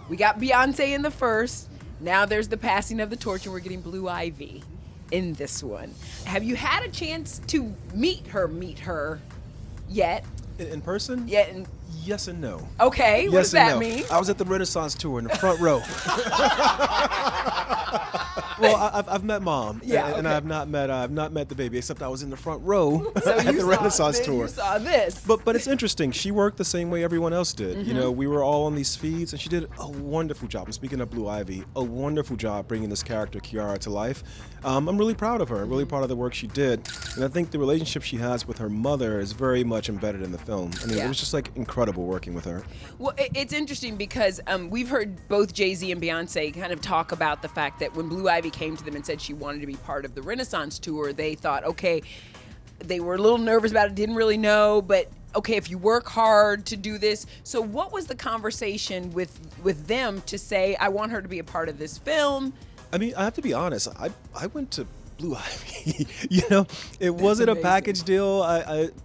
We got Beyoncé in the first. Now there's the passing of the torch, and we're getting Blue Ivy in this one. Have you had a chance to meet her yet? In person? Yeah. Yes and no. Okay, yes what does that no. mean? I was at the Renaissance tour in the front row. Well, I've met Mom, and I've not met the baby, except I was in the front row at the Renaissance tour. You saw this. But it's interesting. She worked the same way everyone else did. You know, we were all on these feeds, and she did a wonderful job. And speaking of Blue Ivy, a wonderful job bringing this character Kiara to life. I'm really proud of her. Really proud of the work she did, and I think the relationship she has with her mother is very much embedded in the film. I mean, it was just like incredible working with her. Well, it's interesting because we've heard both Jay-Z and Beyonce kind of talk about the fact that when Blue Ivy came to them and said she wanted to be part of the Renaissance tour, they thought, okay, they were a little nervous about it, didn't really know, but okay, if you work hard to do this. So what was the conversation with them to say, I want her to be a part of this film? I mean, I have to be honest. I went to Blue Ivy. You know, it wasn't a package deal.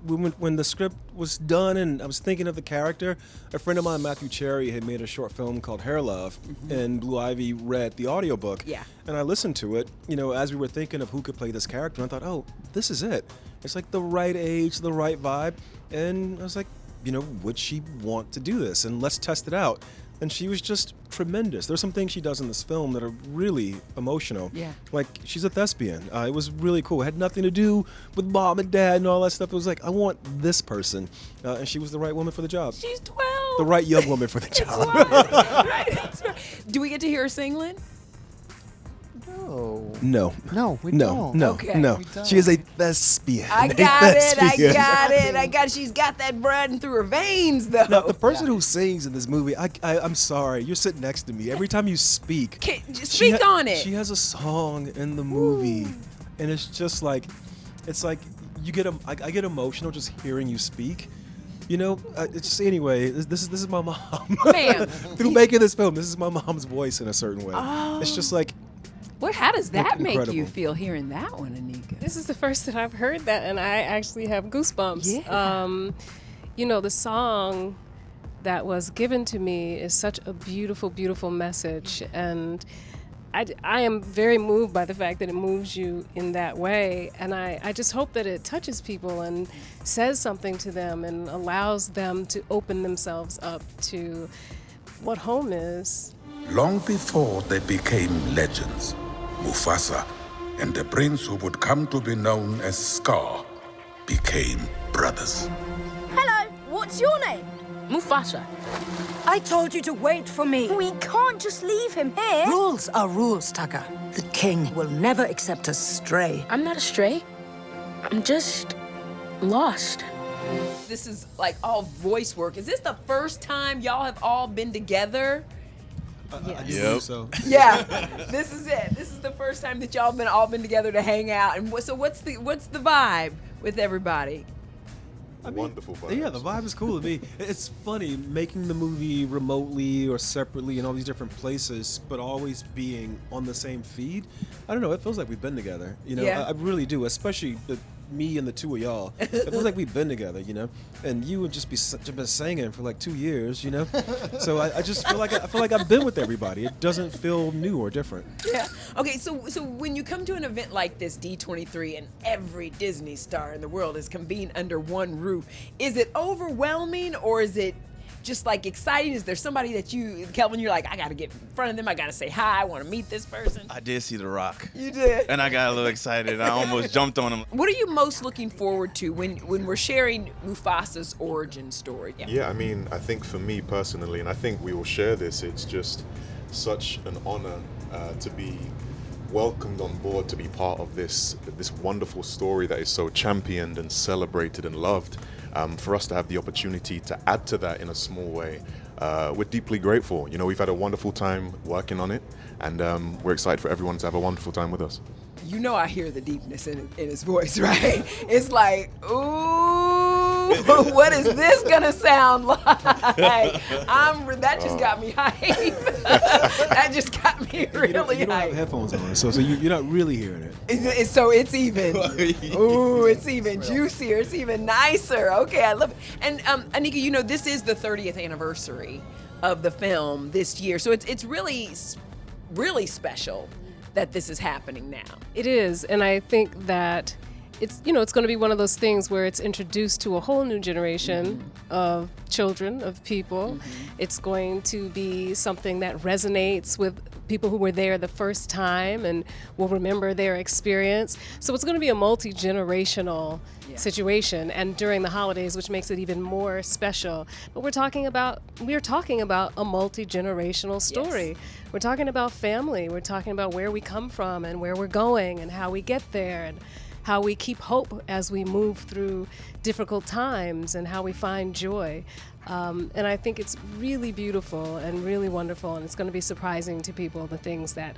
When the script was done and I was thinking of the character, a friend of mine, Matthew Cherry, had made a short film called Hair Love, and Blue Ivy read the audiobook. Yeah. And I listened to it, you know, as we were thinking of who could play this character, and I thought, oh, this is it. It's like the right age, the right vibe. And I was like, you know, would she want to do this? And let's test it out. And she was just tremendous. There's some things she does in this film that are really emotional. Yeah. Like, she's a thespian. It was really cool. It had nothing to do with mom and dad and all that stuff. It was like, I want this person. And she was the right woman for the job. She's 12. The right young woman for the job. Right. Do we get to hear her sing, Lin? No. No, we don't. No, Okay. no. We don't. She is a thespian. I got it. She's got that blood through her veins, though. Now, the person who sings in this movie, I'm sorry, you're sitting next to me. Every time you speak, Speak on it. She has a song in the movie, and it's just like, it's like I get emotional just hearing you speak. You know, it's anyway. This is my mom. Ma'am. Through making this film, this is my mom's voice in a certain way. Oh. It's just like. How does that make Incredible. you feel hearing that one, Anika? This is the first that I've heard that, and I actually have goosebumps. Yeah. You know, the song that was given to me is such a beautiful, beautiful message, and I am very moved by the fact that it moves you in that way, and I just hope that it touches people and says something to them and allows them to open themselves up to what home is. Long before they became legends, Mufasa and the prince who would come to be known as Scar became brothers. Hello, what's your name? Mufasa. I told you to wait for me. We can't just leave him here. Rules are rules, Tucker. The king will never accept a stray. I'm not a stray. I'm just lost. This is like all voice work. Is this the first time y'all have all been together? Yep. So. Yeah, this is it. This is the first time that y'all all been together to hang out. And so what's the vibe with everybody? Wonderful vibe. Yeah, the vibe is cool to me. It's funny making the movie remotely or separately in all these different places, but always being on the same feed. I don't know. It feels like we've been together. You know, Yeah. I really do. Especially me and the two of y'all. It feels like we've been together. You know, and you would just been singing for like 2 years. You know, so I just feel like I've been with everybody. It doesn't feel new or different. Yeah. Okay, so when you come to an event like this, D23, and every Disney star in the world is convened under one roof, is it overwhelming or is it just like exciting? Is there somebody that you, Kelvin, you're like, I gotta get in front of them, I gotta say hi, I wanna meet this person? I did see The Rock. You did? And I got a little excited. I almost jumped on him. What are you most looking forward to when we're sharing Mufasa's origin story? Yeah, I mean, I think for me personally, and I think we will share this, it's just such an honor to be welcomed on board to be part of this wonderful story that is so championed and celebrated and loved. For us to have the opportunity to add to that in a small way, we're deeply grateful. You know, we've had a wonderful time working on it, and we're excited for everyone to have a wonderful time with us. You know I hear the deepness in his voice, right? It's like, ooh, what is this gonna sound like? That just got me hype. That just got me really you don't have hype. headphones on, so you're not really hearing it. So it's even, ooh, it's even juicier. It's even nicer. Okay, I love it. And Anika, you know, this is the 30th anniversary of the film this year. So it's really special that this is happening now. It is, and I think that it's going to be one of those things where it's introduced to a whole new generation of children, of people. It's going to be something that resonates with people who were there the first time and will remember their experience. So it's going to be a multi-generational situation, and during the holidays, which makes it even more special. But we're talking about a multi-generational story. Yes. We're talking about family. We're talking about where we come from and where we're going and how we get there and how we keep hope as we move through difficult times and how we find joy. And I think it's really beautiful and really wonderful, and it's going to be surprising to people, the things that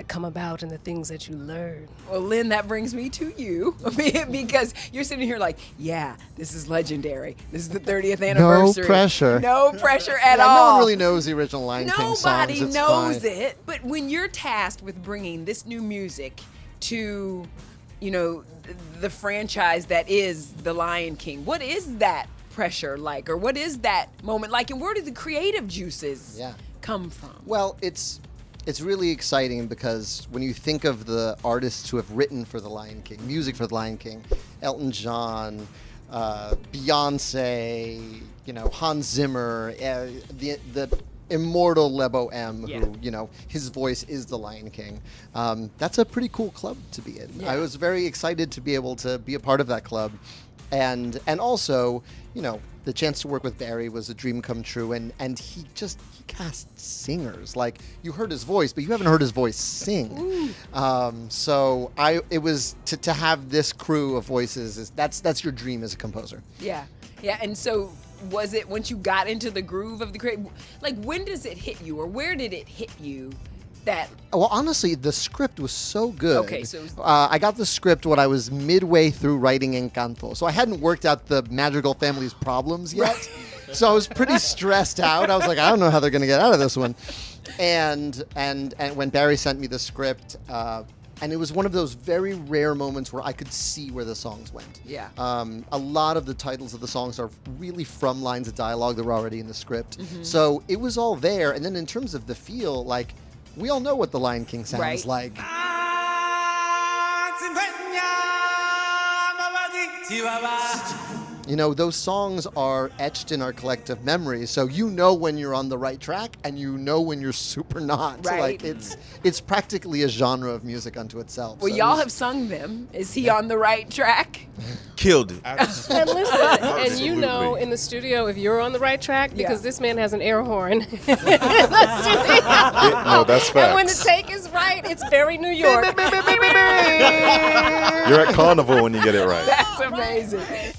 come about and the things that you learn. Well, Lynn, that brings me to you because you're sitting here like, yeah, this is legendary. This is the 30th anniversary. No pressure. No pressure at all. No one really knows the original Lion King songs. Nobody It's knows fine. it. But when you're tasked with bringing this new music to, the franchise that is the Lion King, what is that pressure like, or what is that moment like, and where do the creative juices come from? Well, it's really exciting because when you think of the artists who have written for the Lion King, music for the Lion King, Elton John, Beyoncé, Hans Zimmer, the immortal Lebo M, who, his voice is the Lion King. That's a pretty cool club to be in. I was very excited to be able to be a part of that club. And also, the chance to work with Barry was a dream come true. And he cast singers. Like, you heard his voice, but you haven't heard his voice sing. So it was to have this crew of voices, that's your dream as a composer. Yeah. And so was it once you got into the groove of the creative, like, when does it hit you, or where did it hit you? Well, honestly, the script was so good. Okay, so I got the script when I was midway through writing Encanto, so I hadn't worked out the Madrigal family's problems yet. So I was pretty stressed out. I was like, I don't know how they're going to get out of this one. And when Barry sent me the script, and it was one of those very rare moments where I could see where the songs went. Yeah. A lot of the titles of the songs are really from lines of dialogue that were already in the script. So it was all there. And then in terms of the feel, like, we all know what the Lion King sounds like. Those songs are etched in our collective memory. So when you're on the right track, and when you're super not. Right. Like, it's practically a genre of music unto itself. Well, so y'all have sung them. Is he on the right track? Killed it. And listen, and in the studio if you're on the right track, because this man has an air horn in the studio. No, that's fact. And when the take is right, it's very New York. You're at Carnival when you get it right. That's amazing.